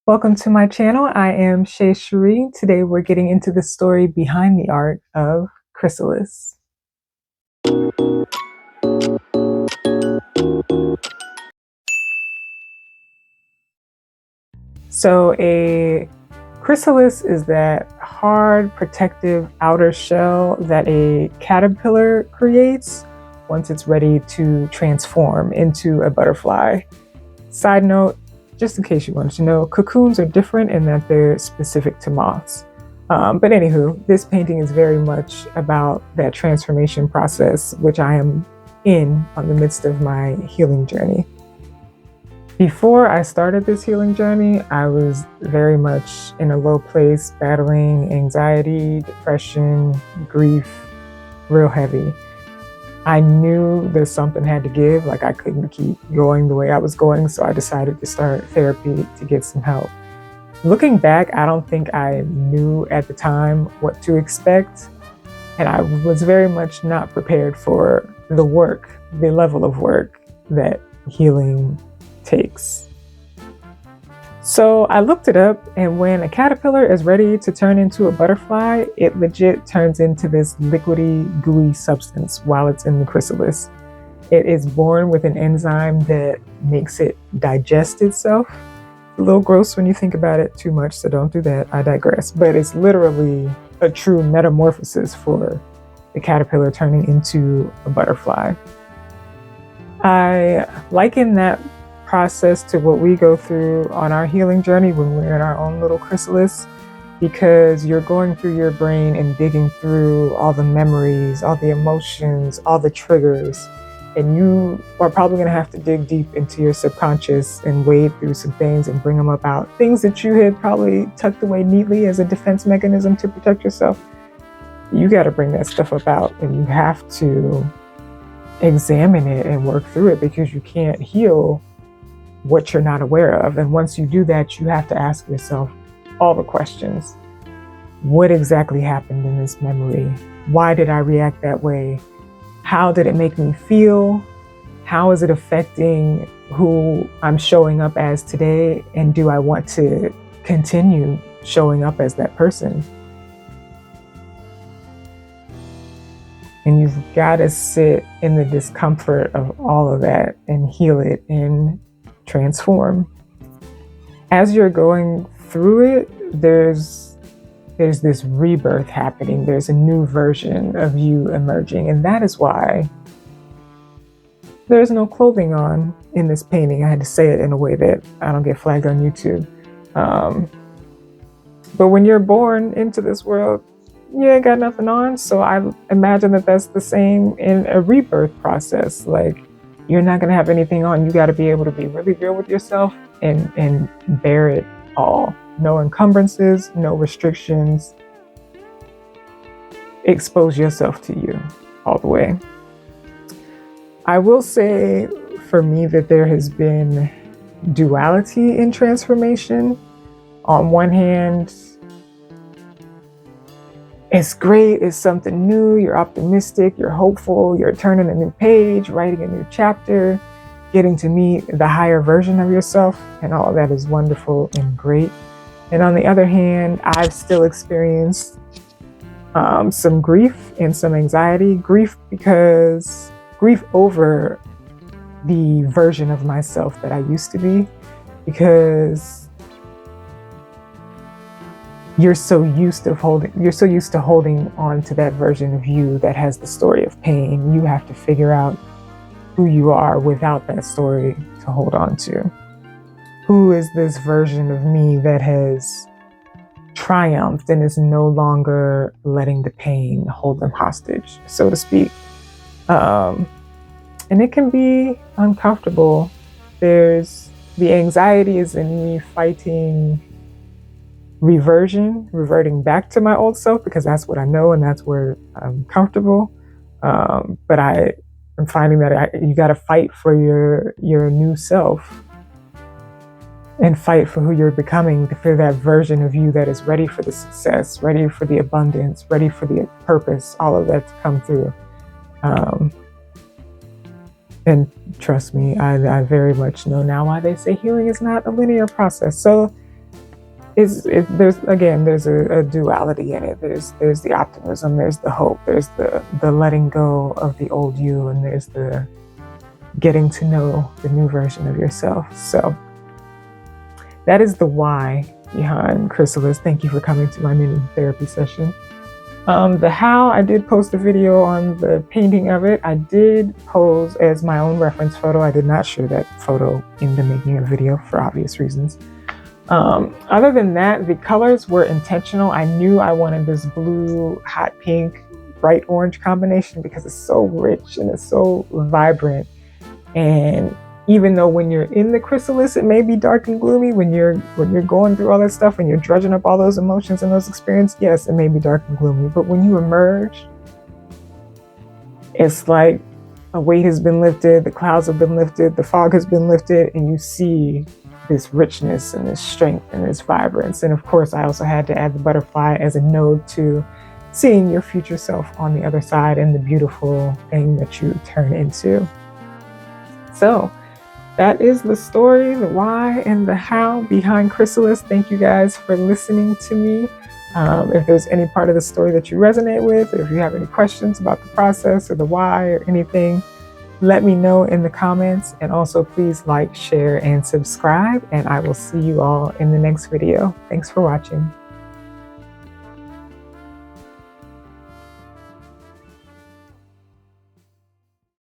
Welcome to my channel. I am Shay Cherie. Today we're getting into the story behind the art of Chrysalis. So a chrysalis is that hard, protective outer shell that a caterpillar creates once it's ready to transform into a butterfly. Side note, just in case you wanted to know, cocoons are different in that they're specific to moths. But anywho, this painting is very much about that transformation process, which I am on the midst of my healing journey. Before I started this healing journey, I was very much in a low place, battling anxiety, depression, grief, real heavy. I knew that something had to give, like I couldn't keep going the way I was going, so I decided to start therapy to get some help. Looking back, I don't think I knew at the time what to expect, and I was very much not prepared for the level of work that healing takes. So I looked it up, and when a caterpillar is ready to turn into a butterfly, it legit turns into this liquidy, gooey substance while it's in the chrysalis. It is born with an enzyme that makes it digest itself. A little gross when you think about it too much, so don't do that. I digress. But it's literally a true metamorphosis for the caterpillar turning into a butterfly. I liken that process to what we go through on our healing journey when we're in our own little chrysalis, because you're going through your brain and digging through all the memories, all the emotions, all the triggers, and you are probably going to have to dig deep into your subconscious and wade through some things and bring them up out. Things that you had probably tucked away neatly as a defense mechanism to protect yourself. You got to bring that stuff up out, and you have to examine it and work through it, because you can't heal what you're not aware of. And once you do that, you have to ask yourself all the questions. What exactly happened in this memory? Why did I react that way? How did it make me feel? How is it affecting who I'm showing up as today? And do I want to continue showing up as that person? And you've got to sit in the discomfort of all of that and heal it and transform. As you're going through it, there's this rebirth happening. There's a new version of you emerging, and that is why there's no clothing on in this painting. I had to say it in a way that I don't get flagged on YouTube. But when you're born into this world, you ain't got nothing on. So I imagine that that's the same in a rebirth process. Like, you're not going to have anything on. You got to be able to be really real with yourself and bear it all. No encumbrances, no restrictions. Expose yourself to you all the way. I will say for me that there has been duality in transformation. On one hand, it's great, it's something new, you're optimistic, you're hopeful, you're turning a new page, writing a new chapter, getting to meet the higher version of yourself, and all of that is wonderful and great. And on the other hand, I've still experienced some grief and some anxiety. Grief over the version of myself that I used to be, because you're so used to holding on to that version of you that has the story of pain. You have to figure out who you are without that story to hold on to. Who is this version of me that has triumphed and is no longer letting the pain hold them hostage, so to speak? And it can be uncomfortable. The anxiety is in me fighting reverting back to my old self, because that's what I know and that's where I'm comfortable. But I'm finding that you got to fight for your new self and fight for who you're becoming, for that version of you that is ready for the success, ready for the abundance, ready for the purpose, all of that to come through. And trust me, I very much know now why they say healing is not a linear process. So there's a duality in it. There's the optimism, there's the hope, there's the letting go of the old you, and there's the getting to know the new version of yourself. So that is the why behind Chrysalis. Thank you for coming to my mini therapy session. The how, I did post a video on the painting of it. I did pose as my own reference photo. I did not share that photo in the making of video for obvious reasons. Other than that, the colors were intentional. I knew I wanted this blue, hot pink, bright orange combination because it's so rich and it's so vibrant. And even though when you're in the chrysalis, it may be dark and gloomy, when you're going through all that stuff and you're dredging up all those emotions and those experiences, yes, it may be dark and gloomy. But when you emerge, it's like a weight has been lifted, the clouds have been lifted, the fog has been lifted, and you see this richness and this strength and this vibrance. And of course, I also had to add the butterfly as a node to seeing your future self on the other side and the beautiful thing that you turn into. So that is the story, the why and the how behind Chrysalis. Thank you guys for listening to me. If there's any part of the story that you resonate with, or if you have any questions about the process or the why or anything, let me know in the comments. And also please like, share, and subscribe. And I will see you all in the next video. Thanks for watching.